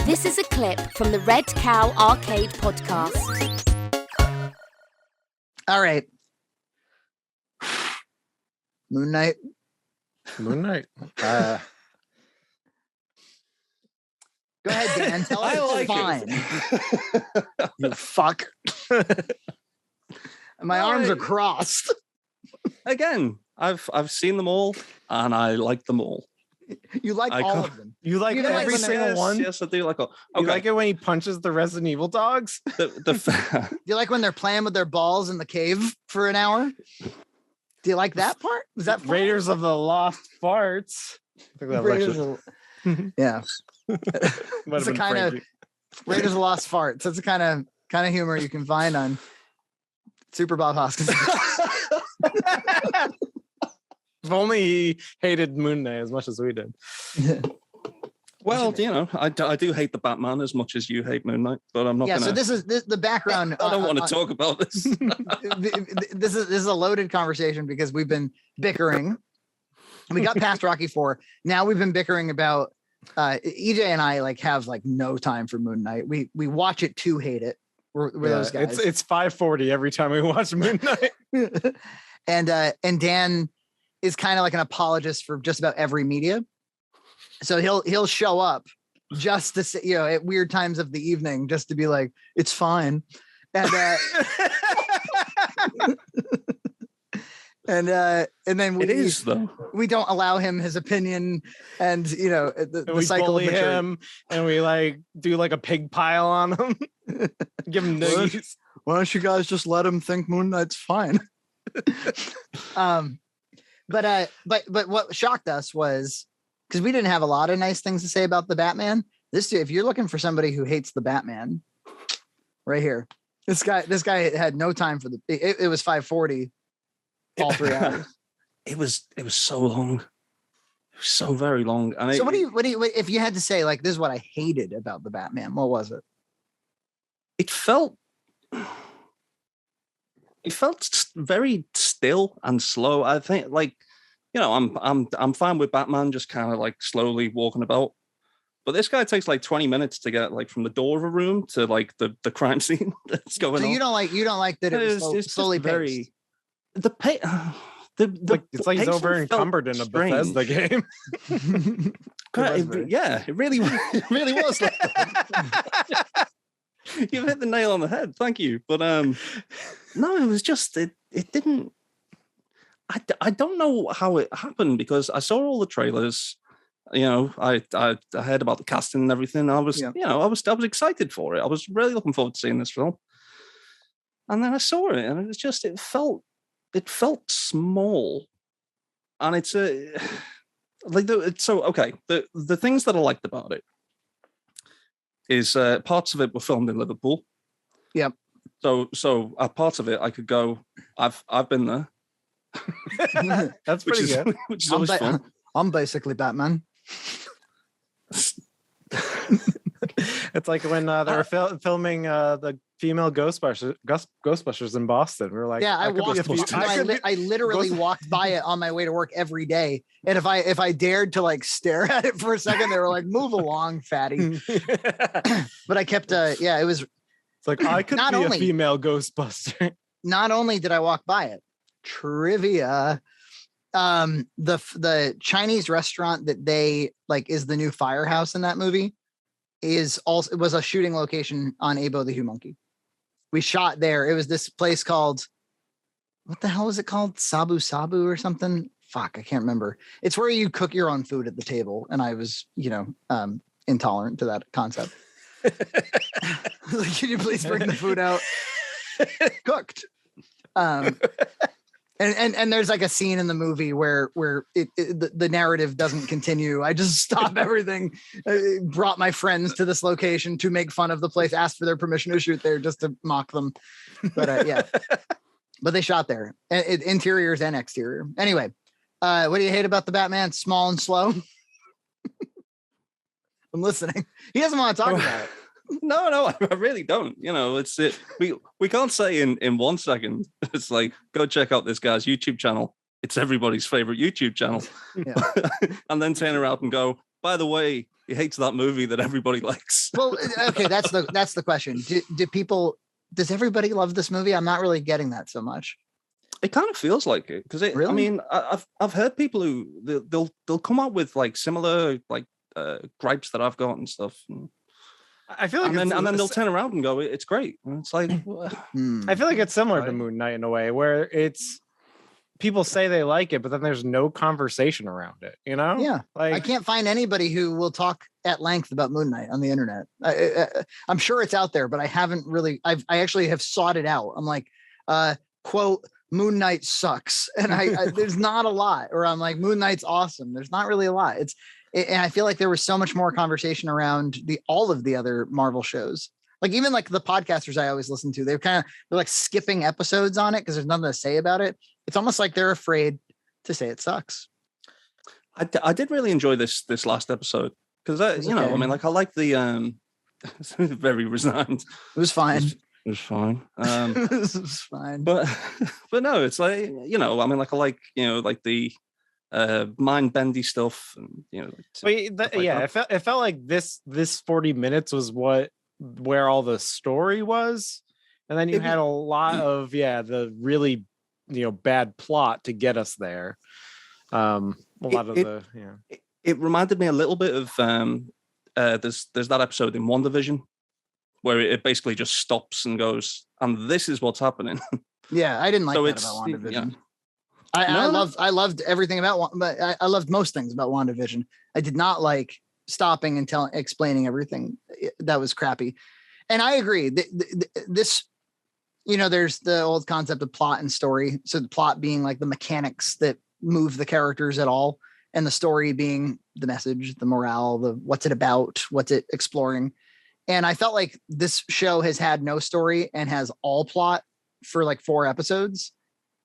This is a clip from the Red Cow Arcade podcast. All right. Moon Knight. Moon Knight. Go ahead, Dan. Tell us it's fine. You fuck. My arms are crossed. Again, I've seen them all, and I like them all. You like all of them. You like Even every like single one? Yes, I do like all. You Okay. like it when he punches the Resident Evil dogs? Do you like when they're playing with their balls in the cave for an hour? Do you like that part? Was that fun? Raiders of the Lost Farts. I think that was Raiders actually- of- yeah. might It's have the been kind of Frankie. Raiders of the Lost Farts. That's the kind of humor you can find on Super Bob Hoskins. If only he hated Moon Knight as much as we did. Well, you know, I do hate the Batman as much as you hate Moon Knight, but I'm not Yeah, gonna. so this is the background. I don't want to talk about this. This is a loaded conversation because we've been bickering. We got past Rocky 4. Now we've been bickering about EJ and I have no time for Moon Knight. We watch it to hate it. We're those guys. It's 5:40 every time we watch Moon Knight. and Dan is kind of like an apologist for just about every media. So he'll show up just to say, at weird times of the evening, just to be like, it's fine. And and then It is though. we don't allow him his opinion, and the And we cycle bully of maturity. him, and we do a pig pile on him. Give him noogies. Why don't you guys just let him think Moon Knight's fine? But what shocked us was, because we didn't have a lot of nice things to say about the Batman. If you're looking for somebody who hates the Batman, right here, this guy had no time for it was 5:40, all 3 hours. It was so long. It was so very long. And So what do you if you had to say, this is what I hated about the Batman, what was it? It felt very still and slow. I think, I'm fine with Batman just kind of slowly walking about, but this guy takes 20 minutes to get from the door of a room to the crime scene that's going on. So you don't like that it was It's slowly just paced. the pay. It's like he's over encumbered in a Bethesda game. Yeah, it really was. You've hit the nail on the head. Thank you. But no, it was just it didn't. I don't know how it happened because I saw all the trailers. I heard about the casting and everything. I was I was excited for it. I was really looking forward to seeing this film. And then I saw it, and it felt small, and it's the things that I liked about it is parts of it were filmed in Liverpool. Yep. So parts of it I could go. I've been there. That's pretty good. Which is always fun. I'm basically Batman. It's like when they were filming the female Ghostbusters in Boston. We were like, Yeah, I literally walked by it on my way to work every day, and if I dared to stare at it for a second, they were like, "Move along, fatty." But I kept. It was. It's like I could Not be only- a female Ghostbuster. Not only did I walk by it, trivia. The Chinese restaurant that they is the new firehouse in that movie was a shooting location on Abo the Hugh Monkey. We shot there. It was this place called, what the hell is it called? Sabu Sabu or something? Fuck, I can't remember. It's where you cook your own food at the table. And I was, intolerant to that concept. Can you please bring the food out cooked? And there's a scene in the movie where the narrative doesn't continue. I just stop everything. I brought my friends to this location to make fun of the place, asked for their permission to shoot there just to mock them. But but they shot there, interiors and exterior. Anyway, what do you hate about the Batman? Small and slow. I'm listening. He doesn't want to talk about it. No, I really don't. It's it. We can't say in 1 second. It's go check out this guy's YouTube channel. It's everybody's favorite YouTube channel. Yeah. And then turn around and go, by the way, he hates that movie that everybody likes. Well, okay, that's the question. Do people? Does everybody love this movie? I'm not really getting that so much. It kind of feels like it because Really? I mean, I've heard people who they'll come up with like similar like gripes that I've got and stuff. I feel like and then they'll turn around and go, "It's great." And it's like, I feel like it's similar to Moon Knight in a way, where it's people say they like it, but then there's no conversation around it. You know? Yeah. Like I can't find anybody who will talk at length about Moon Knight on the internet. I'm sure it's out there, but I haven't really. I actually have sought it out. I'm like, quote, Moon Knight sucks, and I there's not a lot. Or I'm like, Moon Knight's awesome. There's not really a lot. And I feel like there was so much more conversation around all of the other Marvel shows. Like even like the podcasters I always listen to, they're like skipping episodes on it because there's nothing to say about it. It's almost like they're afraid to say it sucks. I did really enjoy this last episode because I mean, like I like the very resigned. It was fine. It was fine. It was fine. But no, it's like, I mean, like I like, like the mind bendy stuff and it felt like this 40 minutes was where all the story was, and then you had a lot of the really bad plot to get us there. It reminded me a little bit of there's that episode in WandaVision where it basically just stops and goes, and this is what's happening. Yeah, I didn't like that about WandaVision. Yeah. I loved everything about, but I loved most things about WandaVision. I did not like stopping and explaining everything. That was crappy. And I agree. This, there's the old concept of plot and story. So the plot being like the mechanics that move the characters at all, and the story being the message, the morale, the what's it about, what's it exploring. And I felt like this show has had no story and has all plot for like 4 episodes.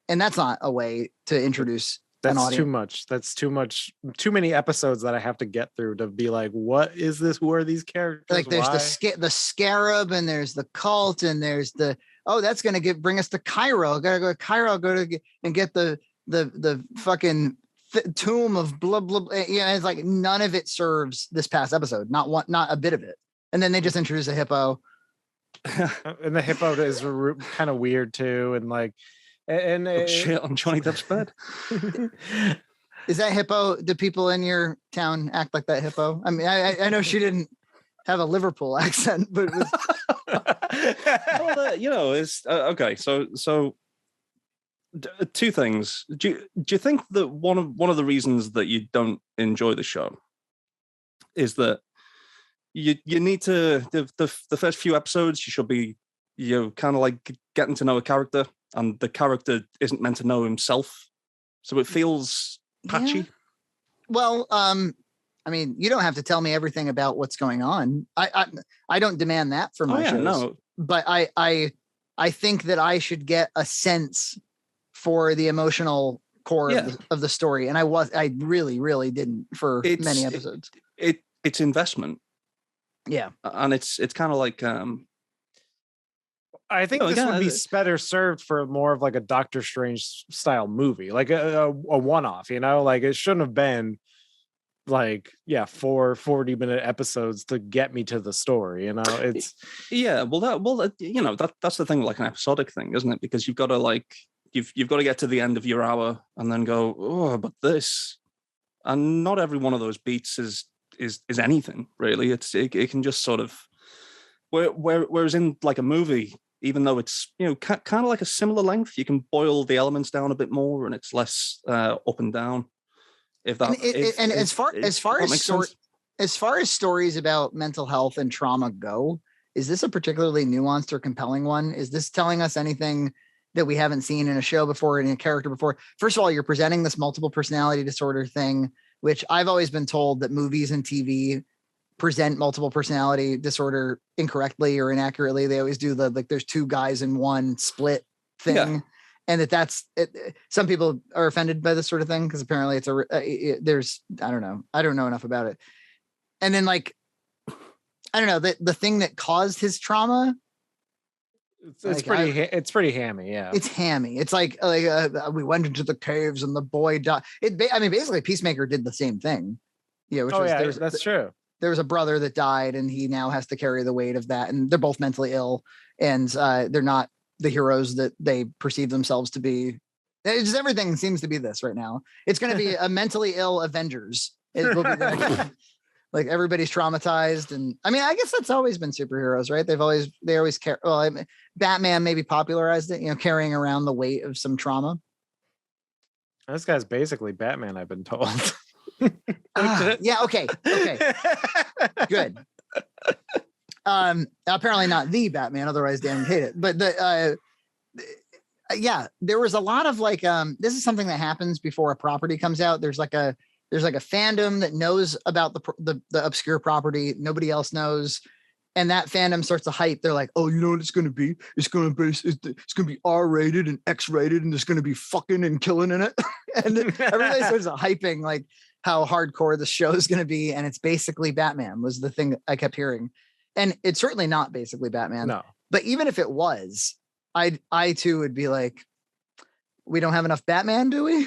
And that's not a way to introduce an audience. Too much. That's too much. Too many episodes that I have to get through to be like, what is this? Who are these characters? Like there's the scarab, and there's the cult, and there's that's going to bring us to Cairo. Got to go to Cairo, and get the fucking tomb of blah, blah, blah. It's like none of it serves this past episode. Not a bit of it. And then they just introduce a hippo. And the hippo is kind of weird too. And like, shit on Johnny Depp's bed. Is that hippo? Do people in your town act like that hippo? I mean, I know she didn't have a Liverpool accent, but it was... well, it's okay. So 2 things. Do you think that one of the reasons that you don't enjoy the show is that you need to the first few episodes you should be kind of like getting to know a character, and the character isn't meant to know himself, so it feels patchy. Yeah. Well, I mean, you don't have to tell me everything about what's going on. I don't demand that from my shows. No. But I think that I should get a sense for the emotional core of the story, and I really, really didn't for many episodes. It's investment. Yeah, and it's kind of like I think this would be better served for more of like a Doctor Strange style movie, like a one-off. Like it shouldn't have been like 4 40-minute episodes to get me to the story. It's that's the thing, like an episodic thing, isn't it? Because you've got to like you've got to get to the end of your hour and then go, oh, but this, and not every one of those beats is anything really. It can just sort of whereas in like a movie, even though it's kind of like a similar length, you can boil the elements down a bit more, and it's less up and down. As far as stories about mental health and trauma go, is this a particularly nuanced or compelling one? Is this telling us anything that we haven't seen in a show before, in a character before? First of all, you're presenting this multiple personality disorder thing, which I've always been told that movies and TV present multiple personality disorder incorrectly or inaccurately. They always do there's 2 guys in one split thing. Yeah. And that's it. Some people are offended by this sort of thing because apparently it's I don't know enough about it. And then like, I don't know, the thing that caused his trauma. It's pretty hammy. Yeah. It's hammy. It's like we went into the caves and the boy died. Basically Peacemaker did the same thing. Yeah. That's true. there was a brother that died, and he now has to carry the weight of that. And they're both mentally ill, and they're not the heroes that they perceive themselves to be. It's just everything seems to be this right now. It's going to be a mentally ill Avengers. It will be like everybody's traumatized, and I mean, I guess that's always been superheroes, right? They always care. Well, I mean, Batman maybe popularized it, carrying around the weight of some trauma. This guy's basically Batman, I've been told. Yeah. Okay. Good. Apparently not the Batman, otherwise Dan would hate it. But yeah, there was a lot of like, this is something that happens before a property comes out. There's like a fandom that knows about the obscure property. Nobody else knows. And that fandom starts to hype. They're like, oh, you know what it's going to be? It's going to be R-rated and X-rated, and there's going to be fucking and killing in it. And everybody starts hyping like how hardcore the show is going to be. And it's basically Batman was the thing I kept hearing. And it's certainly not basically Batman. No. But even if it was, I too would be like, we don't have enough Batman, do we?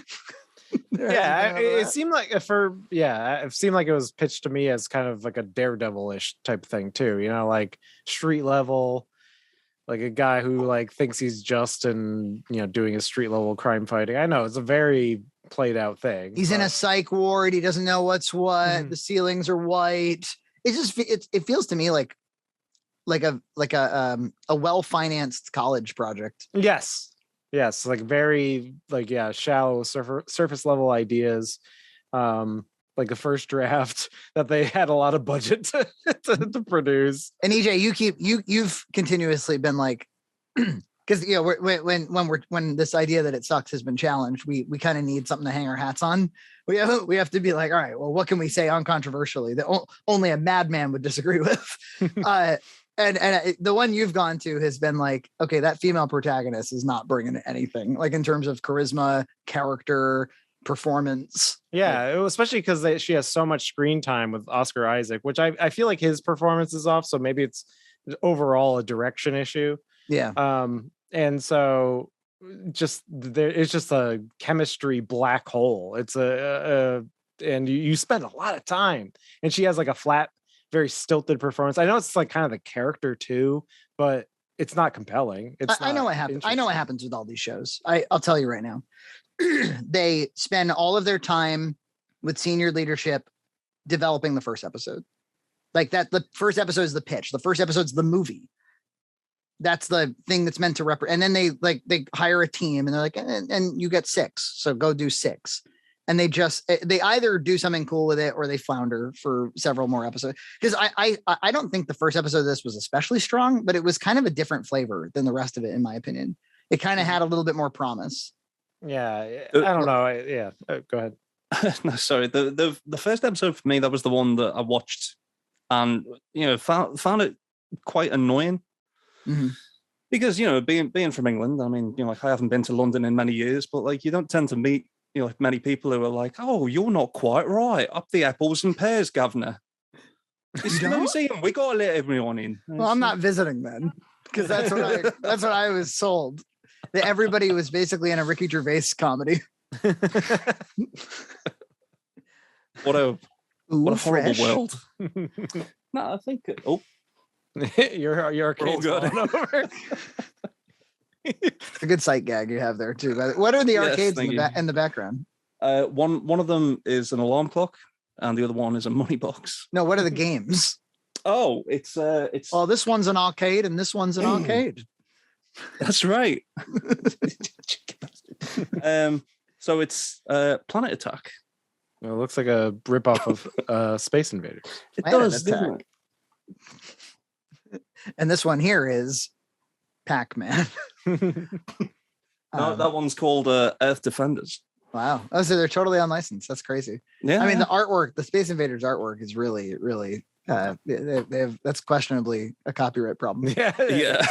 Yeah, it seemed like it seemed like it was pitched to me as kind of like a Daredevil-ish type thing too, like street level, like a guy who like thinks he's just and doing his street level crime fighting. I know it's a very played out thing. He's in a psych ward, he doesn't know what's what, the ceilings are white. It feels to me like a well-financed college project. Yes, like very shallow surface level ideas, like the first draft that they had a lot of budget to produce. And EJ, you've continuously been like, because when this idea that it sucks has been challenged, we kind of need something to hang our hats on. We have to be like, all right, well, what can we say uncontroversially that only a madman would disagree with? And the one you've gone to has been like, okay, that female protagonist is not bringing anything, like in terms of charisma, character, performance. Yeah, especially because she has so much screen time with Oscar Isaac, which I feel like his performance is off. So maybe it's overall a direction issue. Yeah. And so it's just a chemistry black hole. It's and you spend a lot of time, and she has like a flat, very stilted performance. I know it's like kind of the character too, but it's not compelling. I know what happens. I know what happens with all these shows. I'll tell you right now. They spend all of their time with senior leadership developing the first episode. Like that, the first episode is the pitch. The first episode's the movie. That's the thing that's meant to represent. And then they hire a team, and they're like, and you get 6, so go do 6. And they either do something cool with it or they flounder for several more episodes. Because I don't think the first episode of this was especially strong, but it was kind of a different flavor than the rest of it, in my opinion. It kind of had a little bit more promise. Yeah, I don't know. Go ahead. No, sorry. The first episode for me, that was the one that I watched, and found it quite annoying. Mm-hmm. Because being from England, I mean, like I haven't been to London in many years, but like you don't tend to meet like many people who are like, oh, you're not quite right. Up the apples and pears, governor. It's a museum. We got to let everyone in. Well, I'm not visiting then, because that's what I was sold. That everybody was basically in a Ricky Gervais comedy. What a horrible world. No, I think. Your arcade's falling over. It's a good sight gag you have there too. What are the arcades in the background? One of them is an alarm clock, and the other one is a money box. No, what are the games? Oh, it's. Oh, this one's an arcade, and this one's an arcade. That's right. So it's Planet Attack. Well, it looks like a ripoff of Space Invaders. It does, doesn't it? And this one here is Pac-Man. No, that one's called Earth Defenders. Wow. Oh, so they're totally unlicensed. That's crazy. Yeah. I mean, the artwork, the Space Invaders artwork is really, really, that's questionably a copyright problem. Yeah.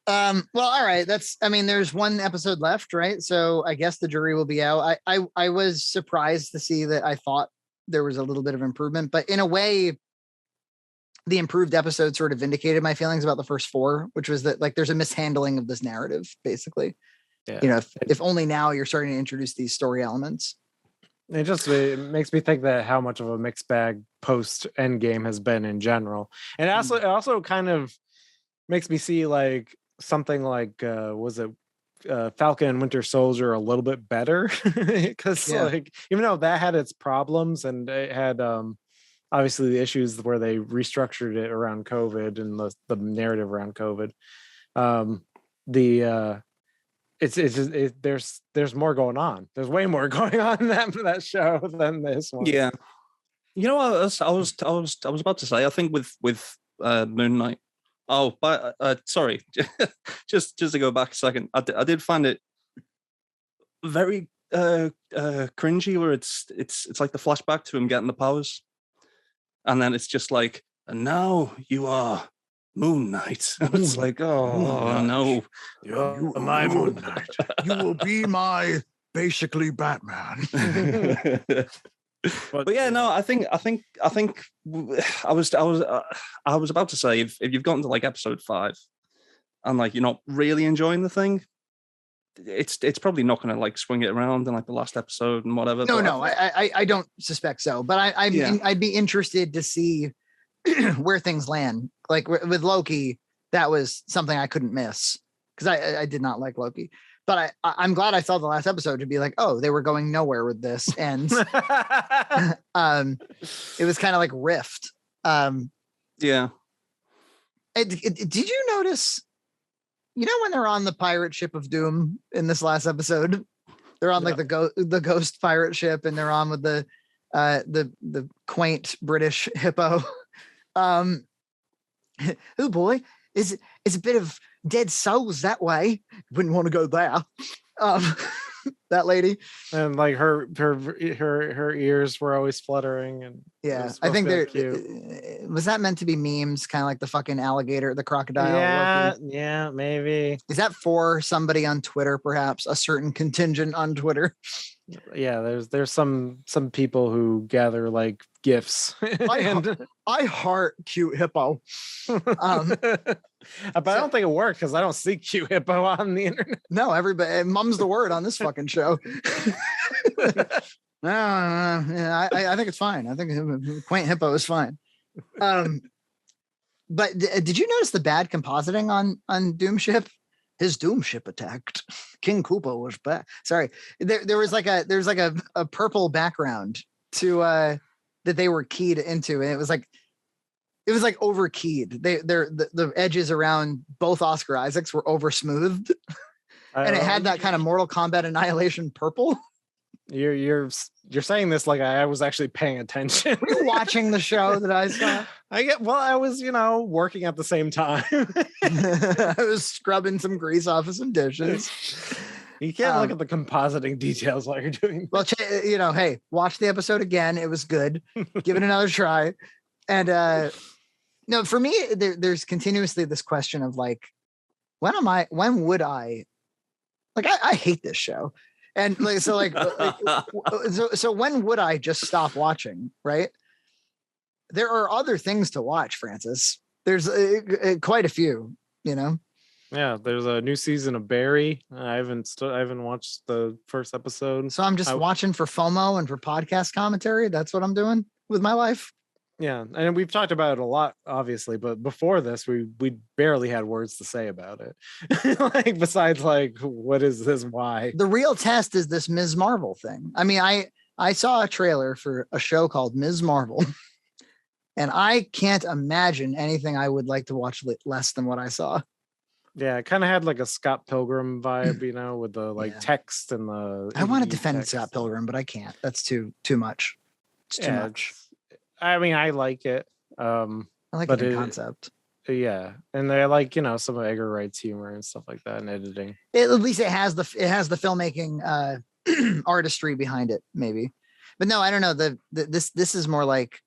Well, all right. There's one episode left, right? So I guess the jury will be out. I was surprised to see that. I thought there was a little bit of improvement, but in a way, the improved episode sort of vindicated my feelings about the first 4, which was that like there's a mishandling of this narrative, basically. Yeah. If only now you're starting to introduce these story elements. it makes me think that how much of a mixed bag post Endgame has been in general, and it also kind of makes me see like something like was it Falcon and Winter Soldier a little bit better, because like even though that had its problems and it had obviously the issues where they restructured it around COVID and the narrative around COVID, there's more going on. There's way more going on in that show than this one. Yeah, you know what I was about to say. I think with Moon Knight. Oh, but sorry, just to go back a second, I did find it very cringy, where it's like the flashback to him getting the powers, and then it's just like, and now you are Moon Knight. It's like, oh no, you're my Moon Knight. You will be my basically Batman. But yeah, no, I think I was about to say, if you've gotten to like episode 5 and like you're not really enjoying the thing, it's probably not going to like swing it around in like the last episode and whatever. No, I don't suspect so, but I'd be interested to see where things land. Like with Loki, that was something I couldn't miss because I did not like Loki. But I'm glad I saw the last episode to be like, oh, they were going nowhere with this, and it was kind of like Rift. Yeah. Did you notice? You know when they're on the pirate ship of Doom in this last episode, they're on like the ghost pirate ship, and they're on with the quaint British hippo. Oh boy, is a bit of dead souls that way. Wouldn't want to go there. That lady, and like her ears were always fluttering, and yeah, I think was that meant to be memes, kind of like the fucking alligator, the crocodile. Yeah, maybe. Is that for somebody on Twitter, perhaps a certain contingent on Twitter? Yeah, there's some people who gather like gifs. I heart cute hippo. But I don't think it worked because I don't see cute hippo on the internet. No, everybody mum's the word on this fucking show. I think it's fine. I think quaint hippo is fine. But did you notice the bad compositing on Doom Ship? His Doom Ship attacked. King Koopa was back. Sorry, there was like a purple background to that they were keyed into, and it was like over keyed. The edges around both Oscar Isaacs were over smoothed, and it had that kind of Mortal Kombat Annihilation purple. You're saying this like I was actually paying attention. Were you watching the show that I saw? I was, working at the same time. I was scrubbing some grease off of some dishes. You can't look at the compositing details while you're doing that. Well, hey, watch the episode again. It was good. Give it another try. And no, for me, there's continuously this question of like, when would I like, I hate this show. And like, so when would I just stop watching? Right. There are other things to watch, Francis. There's quite a few, Yeah, there's a new season of Barry. I haven't watched the first episode. So I'm just watching for FOMO and for podcast commentary. That's what I'm doing with my life. Yeah, and we've talked about it a lot, obviously, but before this, we barely had words to say about it. Like besides, like, what is this? Why? The real test is this Ms. Marvel thing. I mean, I saw a trailer for a show called Ms. Marvel, and I can't imagine anything I would like to watch less than what I saw. Yeah, it kind of had like a Scott Pilgrim vibe, with the text and the. I want to defend Scott Pilgrim, but I can't. That's too much. It's too much. I mean, I like it. I like the concept. Yeah, and they like some of Edgar Wright's humor and stuff like that, and editing. At least it has the filmmaking artistry behind it, maybe. But no, I don't know. This is more like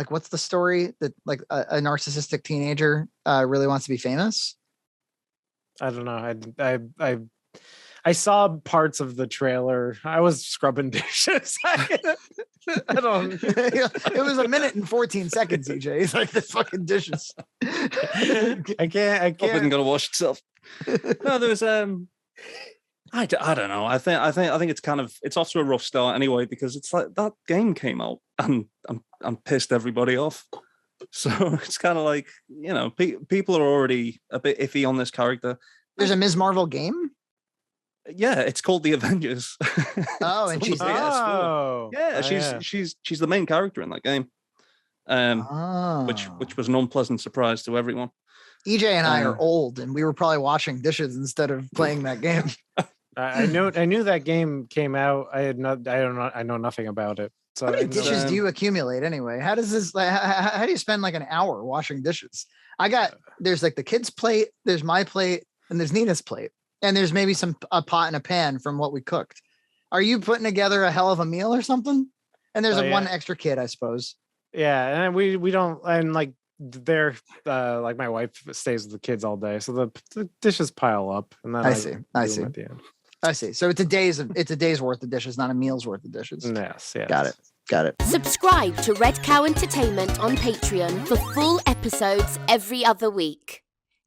what's the story that like a narcissistic teenager really wants to be famous? I don't know. I saw parts of the trailer. I was scrubbing dishes. I don't. It was 1 minute and 14 seconds. EJ, he's like the fucking dishes. I can't. Isn't gonna wash itself. No, there was I don't know. I think it's kind of it's off to a rough start anyway because it's like that game came out and I'm pissed everybody off. So it's kind of like people are already a bit iffy on this character. There's a Ms. Marvel game. Yeah, it's called The Avengers. Oh, and she's she's the main character in that game. Which was an unpleasant surprise to everyone. EJ and I are old, and we were probably washing dishes instead of playing that game. I knew that game came out. I know nothing about it. So how many dishes do you accumulate anyway? How does this? How do you spend like an hour washing dishes? There's like the kids' plate, there's my plate, and there's Nina's plate, and there's maybe a pot and a pan from what we cooked. Are you putting together a hell of a meal or something? And there's one extra kid, I suppose. Yeah, and we don't, and like they're like my wife stays with the kids all day, so the dishes pile up, and then I see at the end. I see. So it's a day's worth of dishes, not a meal's worth of dishes. Yes. Got it. Subscribe to Red Cow Entertainment on Patreon for full episodes every other week.